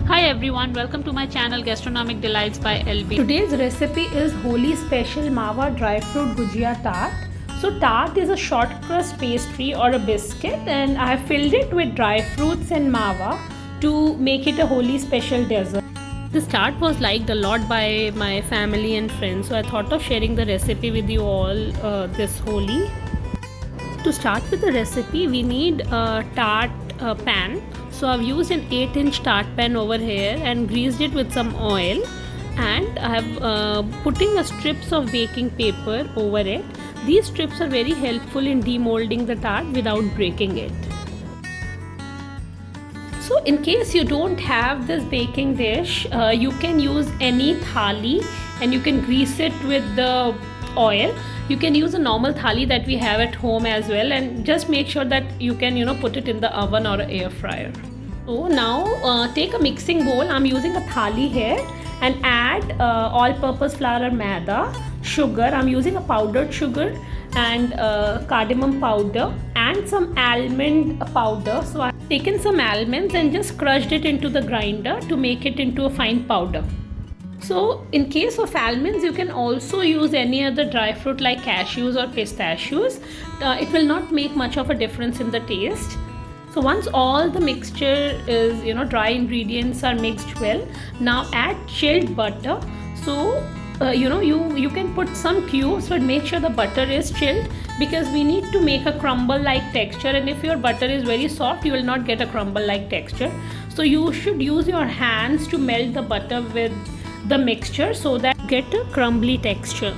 Hi everyone, welcome to my channel Gastronomic Delights by LB. Today's recipe is Holi special Mawa dry fruit gujia tart. So tart is a short crust pastry or a biscuit, and I have filled it with dry fruits and mawa to make it a Holi special dessert. This tart was liked a lot by my family and friends, so I thought of sharing the recipe with you all this Holi. To start with the recipe, we need a tart pan. So I've used an 8-inch tart pan over here and greased it with some oil, and I have putting a strips of baking paper over it. These strips are very helpful in demolding the tart without breaking it. So in case you don't have this baking dish, you can use any thali and you can grease it with the oil. You can use a normal thali that we have at home as well, and just make sure that you can put it in the oven or air fryer. So now take a mixing bowl. I'm using a thali here, and add all-purpose flour maida, sugar. I'm using a powdered sugar and cardamom powder and some almond powder. So I've taken some almonds and just crushed it into the grinder to make it into a fine powder. So in case of almonds, you can also use any other dry fruit like cashews or pistachios. It will not make much of a difference in the taste. So once all the mixture is, dry ingredients are mixed well, now add chilled butter. So you can put some cubes, but make sure the butter is chilled, because we need to make a crumble like texture, and if your butter is very soft, you will not get a crumble like texture. So you should use your hands to melt the butter with the mixture so that you get a crumbly texture.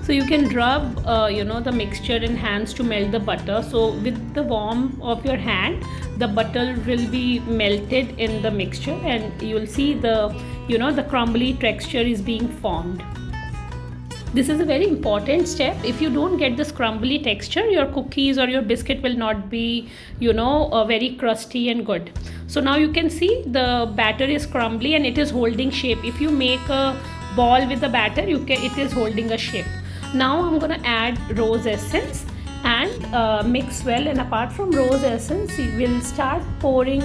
So you can rub the mixture in hands to melt the butter. So with the warmth of your hand, the butter will be melted in the mixture, and you will see the crumbly texture is being formed. This is a very important step. If you don't get this crumbly texture, your cookies or your biscuit will not be very crusty and good. So now you can see the batter is crumbly and it is holding shape. If you make a ball with the batter, it is holding a shape. Now I'm going to add rose essence and mix well. And apart from rose essence, we will start pouring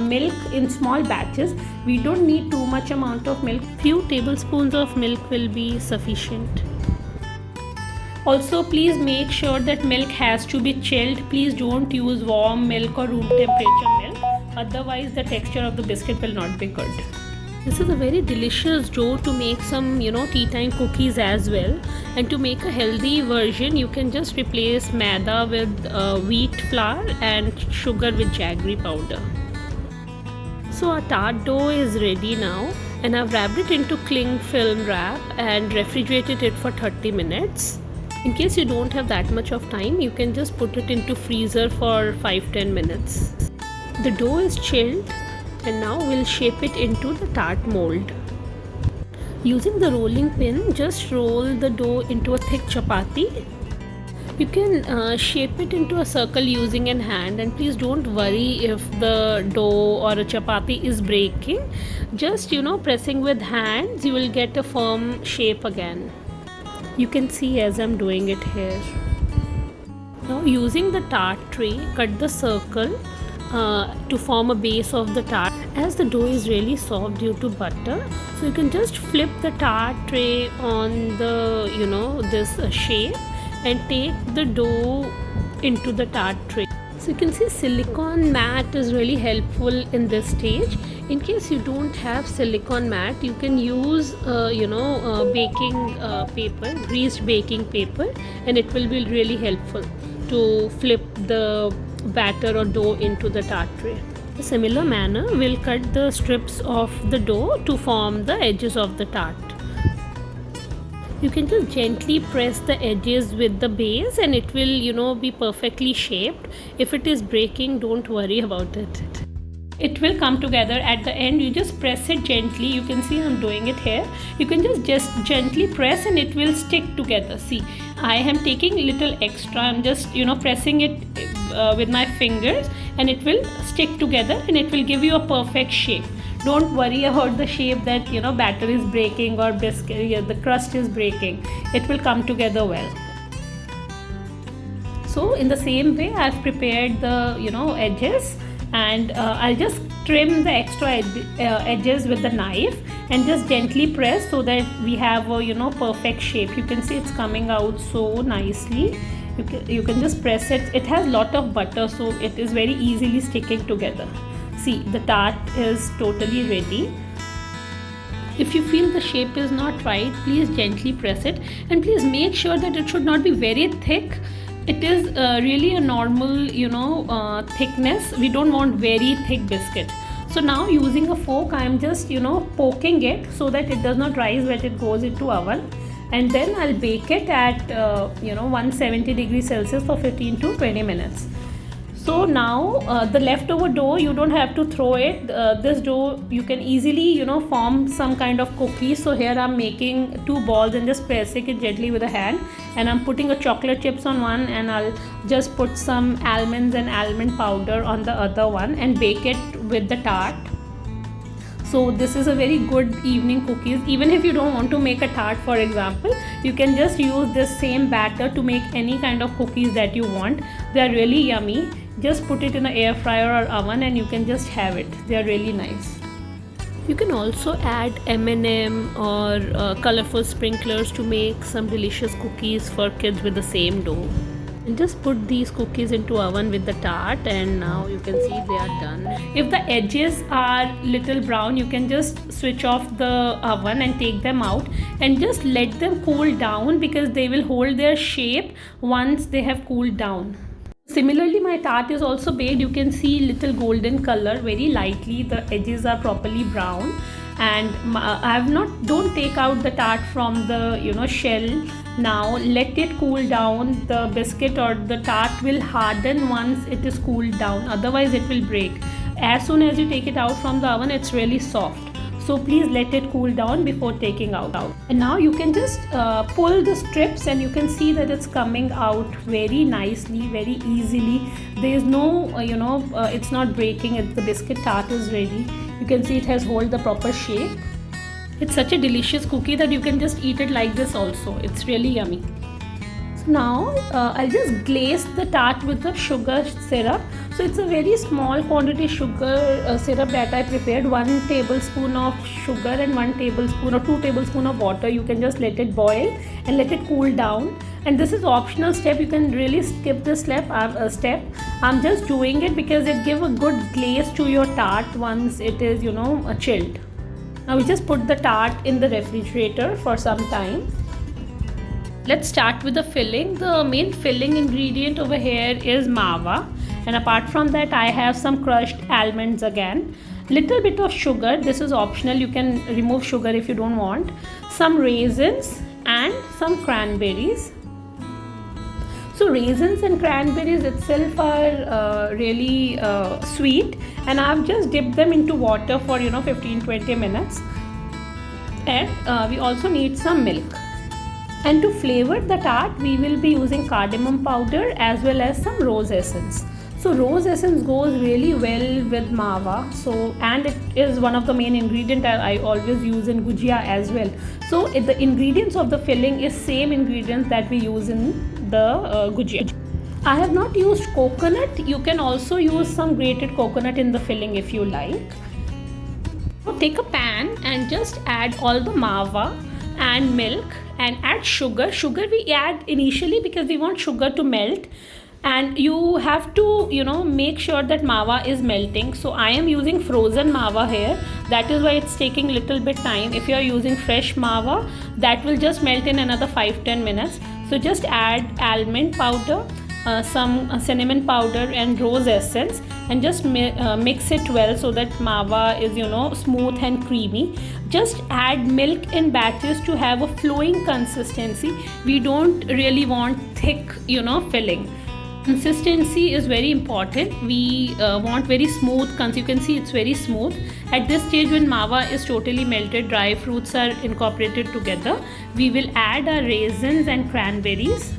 milk in small batches. We don't need too much amount of milk. Few tablespoons of milk will be sufficient. Also, please make sure that milk has to be chilled. Please don't use warm milk or room temperature milk. Otherwise, the texture of the biscuit will not be good. This is a very delicious dough to make some tea time cookies as well. And to make a healthy version, you can just replace maida with wheat flour and sugar with jaggery powder. So our tart dough is ready now, and I've wrapped it into cling film wrap and refrigerated it for 30 minutes. In case you don't have that much of time, you can just put it into freezer for 5-10 minutes. The dough is chilled, and now we'll shape it into the tart mold. Using the rolling pin, just roll the dough into a thick chapati. You can shape it into a circle using an hand, and please don't worry if the dough or a chapati is breaking. Just pressing with hands, you will get a firm shape again. You can see as I'm doing it here. Now using the tart tray, cut the circle to form a base of the tart. As the dough is really soft due to butter, so you can just flip the tart tray on the this shape and take the dough into the tart tray. So you can see silicone mat is really helpful in this stage. In case you don't have silicone mat, you can use baking paper, greased baking paper, and it will be really helpful to flip the batter or dough into the tart tray. In a similar manner, we'll cut the strips of the dough to form the edges of the tart. You can just gently press the edges with the base, and it will be perfectly shaped. If it is breaking, don't worry about it. It will come together at the end. You just press it gently. You can see I'm doing it here. You can just gently press and it will stick together. See, I am taking a little extra. I'm just pressing it with my fingers, and it will stick together and it will give you a perfect shape. Don't worry about the shape that batter is breaking or biscuit, the crust is breaking. It will come together well. So in the same way, I've prepared the edges, and I'll just trim the extra edges with the knife and just gently press so that we have a perfect shape. You can see it's coming out so nicely. You can just press it. It has lot of butter, so it is very easily sticking together. See, the tart is totally ready. If you feel the shape is not right, please gently press it, and please make sure that it should not be very thick. It is really a normal thickness. We don't want very thick biscuit. So now using a fork, I am just poking it so that it does not rise when it goes into oven, and then I'll bake it at 170 degrees Celsius for 15 to 20 minutes. So now the leftover dough, you don't have to throw it. This dough you can easily form some kind of cookies. So here I'm making 2 balls and just pressing it gently with a hand, and I'm putting a chocolate chips on one, and I'll just put some almonds and almond powder on the other one and bake it with the tart. So this is a very good evening cookies. Even if you don't want to make a tart, for example, you can just use this same batter to make any kind of cookies that you want. They are really yummy. Just put it in an air fryer or oven and you can just have it. They are really nice. You can also add M&M or colorful sprinklers to make some delicious cookies for kids with the same dough. And just put these cookies into oven with the tart, and now you can see they are done. If the edges are little brown, you can just switch off the oven and take them out and just let them cool down, because they will hold their shape once they have cooled down. Similarly, my tart is also baked. You can see little golden color, very lightly. The edges are properly brown, and don't take out the tart from the shell. Now let it cool down. The biscuit or the tart will harden once it is cooled down, otherwise it will break. As soon as you take it out from the oven, it's really soft. So please let it cool down before taking out. And now you can just pull the strips, and you can see that it's coming out very nicely, very easily. There is no it's not breaking. The biscuit tart is ready. You can see it has hold the proper shape. It's such a delicious cookie that you can just eat it like this also. It's really yummy. So now I'll just glaze the tart with the sugar syrup. So it's a very small quantity sugar syrup that I prepared. 1 tablespoon of sugar and 1 tablespoon or 2 tablespoons of water. You can just let it boil and let it cool down. And this is optional step. You can really skip this step. I'm just doing it because it gives a good glaze to your tart once it is chilled. Now we just put the tart in the refrigerator for some time. Let's start with the filling. The main filling ingredient over here is mava, and apart from that I have some crushed almonds again, little bit of sugar. This is optional. You can remove sugar if you don't want. Some raisins and some cranberries. So raisins and cranberries itself are really sweet, and I've just dipped them into water for 15-20 minutes. And we also need some milk. And to flavor the tart, we will be using cardamom powder as well as some rose essence. So rose essence goes really well with mava. And it is one of the main ingredients I always use in gujia as well. So the ingredients of the filling is same ingredients that we use in the gujia. I have not used coconut. You can also use some grated coconut in the filling if you like. So take a pan and just add all the mava and milk and add sugar. Sugar we add initially because we want sugar to melt, and you have to make sure that mava is melting. So I am using frozen mava here. That is why it's taking little bit time. If you are using fresh mava, that will just melt in another 5-10 minutes. So just add almond powder, some cinnamon powder and rose essence, and just mix it well so that mava is smooth and creamy. Just add milk in batches to have a flowing consistency. We don't really want thick filling. Consistency is very important. We want very smooth. You can see it's very smooth. At this stage, when mava is totally melted, dry fruits are incorporated together, we will add our raisins and cranberries.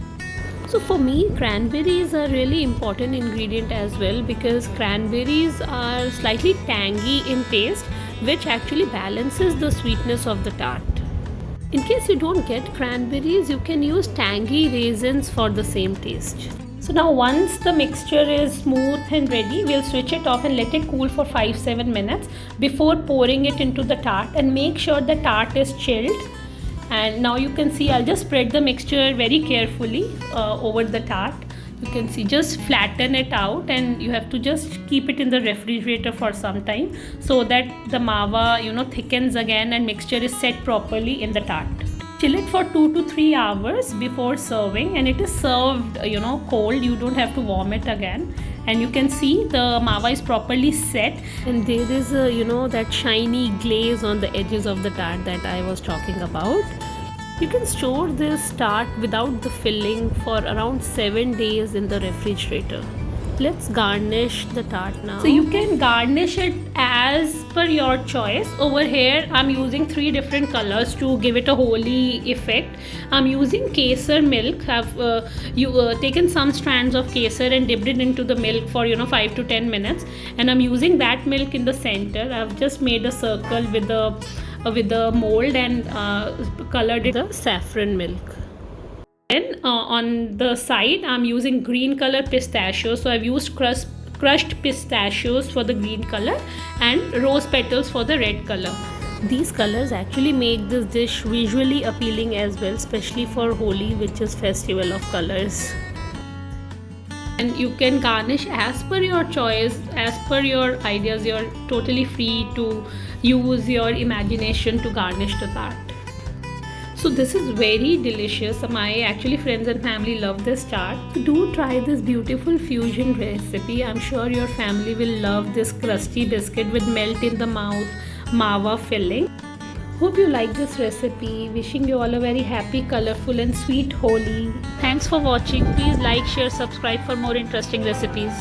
So for me, cranberries are really important ingredient as well, because cranberries are slightly tangy in taste, which actually balances the sweetness of the tart. In case you don't get cranberries, you can use tangy raisins for the same taste. So now once the mixture is smooth and ready, we'll switch it off and let it cool for 5-7 minutes before pouring it into the tart, and make sure the tart is chilled. And now you can see I'll just spread the mixture very carefully over the tart. You can see, just flatten it out, and you have to just keep it in the refrigerator for some time so that the mava thickens again and mixture is set properly in the tart. Chill it for 2 to 3 hours before serving, and it is served cold. You don't have to warm it again. And you can see the mava is properly set, and there is a that shiny glaze on the edges of the tart that I was talking about. You can store this tart without the filling for around 7 days in the refrigerator. Let's garnish the tart now. So you can garnish it as per your choice. Over here I'm using 3 different colors to give it a holy effect. I'm using kesar milk. I've taken some strands of kesar and dipped it into the milk for 5 to 10 minutes, and I'm using that milk in the center. I've just made a circle with the mold and colored it the saffron milk. Then on the side I'm using green color pistachios. So I've used crushed pistachios for the green color and rose petals for the red color. These colors actually make this dish visually appealing as well, especially for Holi, which is festival of colors. And you can garnish as per your choice, as per your ideas. You're totally free to use your imagination to garnish the tart. So this is very delicious. My actually friends and family love this tart. Do try this beautiful fusion recipe. I'm sure your family will love this crusty biscuit with melt in the mouth mava filling. Hope you like this recipe. Wishing you all a very happy, colorful and sweet Holi. Thanks for watching. Please like, share, subscribe for more interesting recipes.